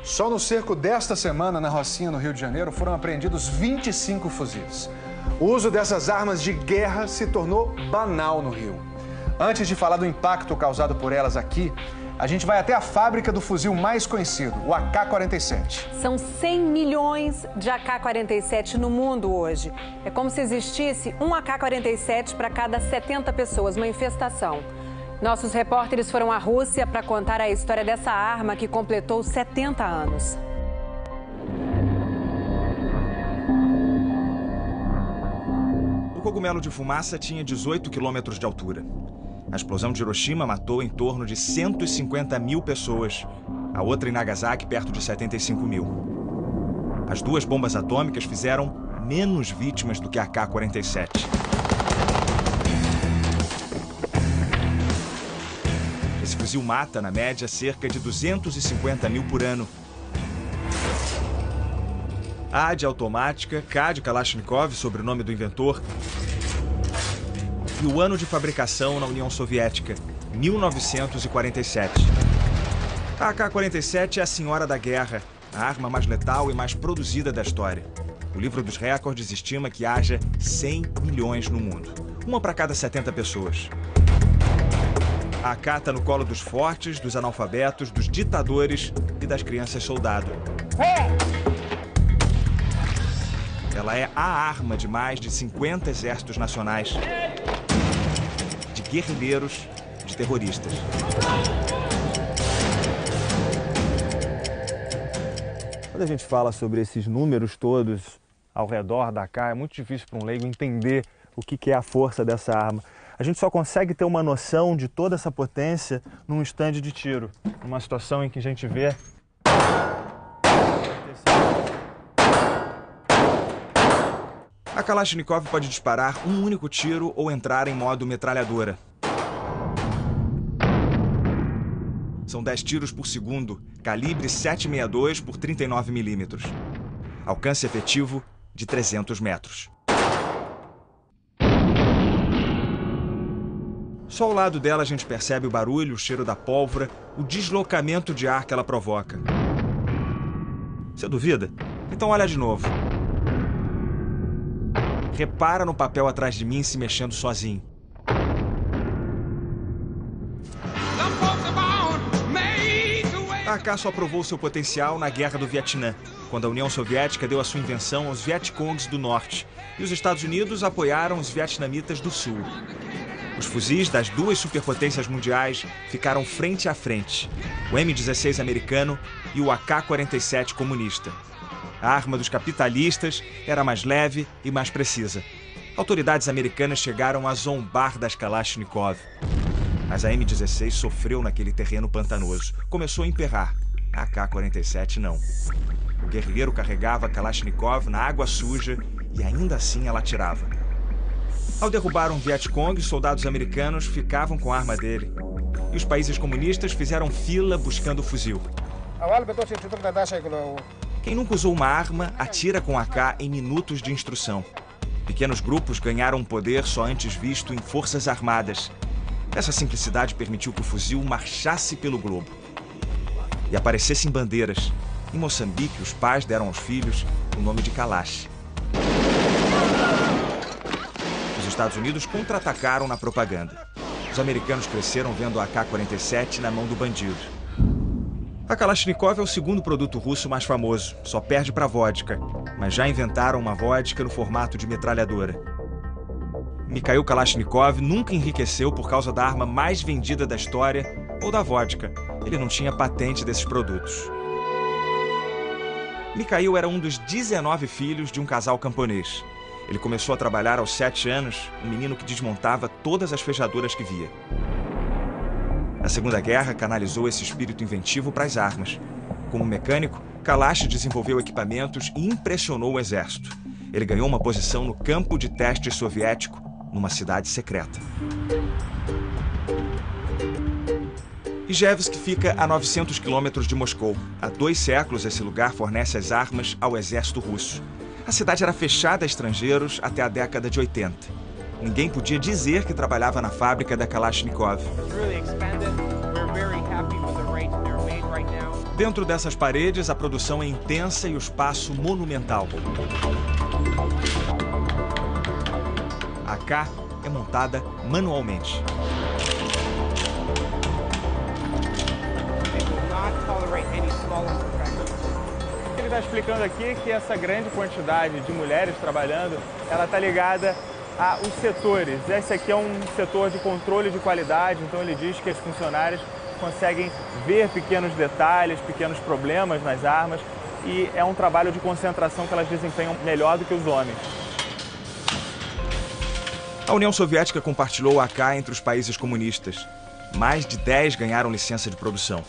Só no cerco desta semana, na Rocinha, no Rio de Janeiro, foram apreendidos 25 fuzis. O uso dessas armas de guerra se tornou banal no Rio. Antes de falar do impacto causado por elas aqui, a gente vai até a fábrica do fuzil mais conhecido, o AK-47. São 100 milhões de AK-47 no mundo hoje. É como se existisse um AK-47 para cada 70 pessoas, uma infestação. Nossos repórteres foram à Rússia para contar a história dessa arma que completou 70 anos. O cogumelo de fumaça tinha 18 quilômetros de altura. A explosão de Hiroshima matou em torno de 150 mil pessoas. A outra em Nagasaki, perto de 75 mil. As duas bombas atômicas fizeram menos vítimas do que a AK-47. Esse fuzil mata, na média, cerca de 250 mil por ano. A de automática, K de Kalashnikov, sobrenome do inventor, e o ano de fabricação na União Soviética, 1947. A AK-47 é a senhora da guerra, a arma mais letal e mais produzida da história. O livro dos recordes estima que haja 100 milhões no mundo, uma para cada 70 pessoas. A AK está no colo dos fortes, dos analfabetos, dos ditadores e das crianças soldado. Ela é a arma de mais de 50 exércitos nacionais, de guerrilheiros, de terroristas. Quando a gente fala sobre esses números todos ao redor da AK, é muito difícil para um leigo entender o que é a força dessa arma. A gente só consegue ter uma noção de toda essa potência num estande de tiro, numa situação em que a gente vê a Kalashnikov pode disparar um único tiro ou entrar em modo metralhadora. São 10 tiros por segundo, calibre 7,62 por 39 milímetros. Alcance efetivo de 300 metros. Só ao lado dela a gente percebe o barulho, o cheiro da pólvora, o deslocamento de ar que ela provoca. Você duvida? Então olha de novo. Repara no papel atrás de mim se mexendo sozinho. A AK só provou seu potencial na Guerra do Vietnã, quando a União Soviética deu a sua invenção aos Vietcongs do Norte e os Estados Unidos apoiaram os vietnamitas do Sul. Os fuzis das duas superpotências mundiais ficaram frente a frente, o M16 americano e o AK-47 comunista. A arma dos capitalistas era mais leve e mais precisa. Autoridades americanas chegaram a zombar das Kalashnikov. Mas a M16 sofreu naquele terreno pantanoso. Começou a emperrar. A AK-47 não. O guerrilheiro carregava a Kalashnikov na água suja e ainda assim ela atirava. Ao derrubar um Vietcong, soldados americanos ficavam com a arma dele. E os países comunistas fizeram fila buscando o fuzil. Quem nunca usou uma arma, atira com AK em minutos de instrução. Pequenos grupos ganharam um poder só antes visto em forças armadas. Essa simplicidade permitiu que o fuzil marchasse pelo globo e aparecesse em bandeiras. Em Moçambique, os pais deram aos filhos o nome de Kalash. Os Estados Unidos contra-atacaram na propaganda. Os americanos cresceram vendo a AK-47 na mão do bandido. A Kalashnikov é o segundo produto russo mais famoso, só perde para a vodka, mas já inventaram uma vodka no formato de metralhadora. Mikhail Kalashnikov nunca enriqueceu por causa da arma mais vendida da história ou da vodka. Ele não tinha patente desses produtos. Mikhail era um dos 19 filhos de um casal camponês. Ele começou a trabalhar aos 7 anos, um menino que desmontava todas as fechaduras que via. A Segunda Guerra canalizou esse espírito inventivo para as armas. Como mecânico, Kalash desenvolveu equipamentos e impressionou o exército. Ele ganhou uma posição no campo de teste soviético, numa cidade secreta. Ijevsk fica a 900 quilômetros de Moscou. Há 2 séculos, esse lugar fornece as armas ao exército russo. A cidade era fechada a estrangeiros até a década de 80. Ninguém podia dizer que trabalhava na fábrica da Kalashnikov. Dentro dessas paredes, a produção é intensa e o espaço monumental. A AK é montada manualmente. O que ele está explicando aqui é que essa grande quantidade de mulheres trabalhando, ela está ligada aos setores. Esse aqui é um setor de controle de qualidade, então ele diz que as funcionárias conseguem ver pequenos detalhes, pequenos problemas nas armas, e é um trabalho de concentração que elas desempenham melhor do que os homens. A União Soviética compartilhou a AK entre os países comunistas. Mais de 10 ganharam licença de produção.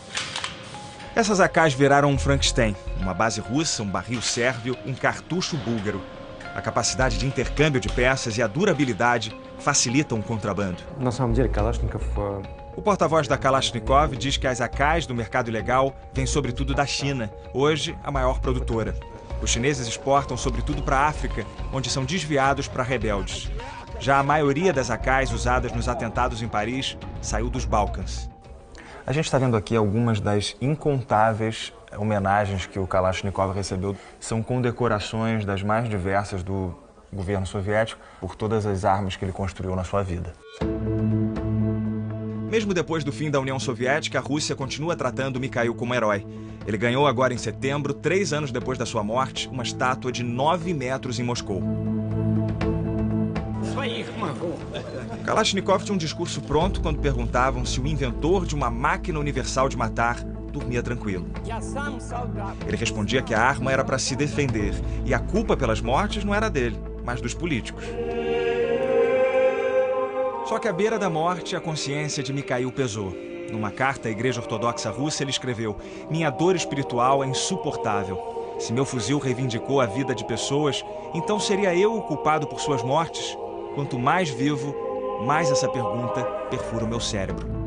Essas AKs viraram um Frankenstein, uma base russa, um barril sérvio, um cartucho búlgaro. A capacidade de intercâmbio de peças e a durabilidade facilitam o contrabando. O porta-voz da Kalashnikov diz que as AKs do mercado ilegal vêm sobretudo da China, hoje a maior produtora. Os chineses exportam sobretudo para a África, onde são desviados para rebeldes. Já a maioria das AKs usadas nos atentados em Paris saiu dos Balcãs. A gente está vendo aqui algumas das incontáveis homenagens que o Kalashnikov recebeu. São condecorações das mais diversas do governo soviético por todas as armas que ele construiu na sua vida. Mesmo depois do fim da União Soviética, a Rússia continua tratando Mikhail como herói. Ele ganhou agora em setembro, 3 anos depois da sua morte, uma estátua de 9 metros em Moscou. Kalashnikov tinha um discurso pronto quando perguntavam se o inventor de uma máquina universal de matar dormia tranquilo. Ele respondia que a arma era para se defender e a culpa pelas mortes não era dele, mas dos políticos. Só que à beira da morte, a consciência de Mikhail pesou. Numa carta à Igreja Ortodoxa Russa, ele escreveu: "Minha dor espiritual é insuportável. Se meu fuzil reivindicou a vida de pessoas, então seria eu o culpado por suas mortes? Quanto mais vivo, mais essa pergunta perfura o meu cérebro."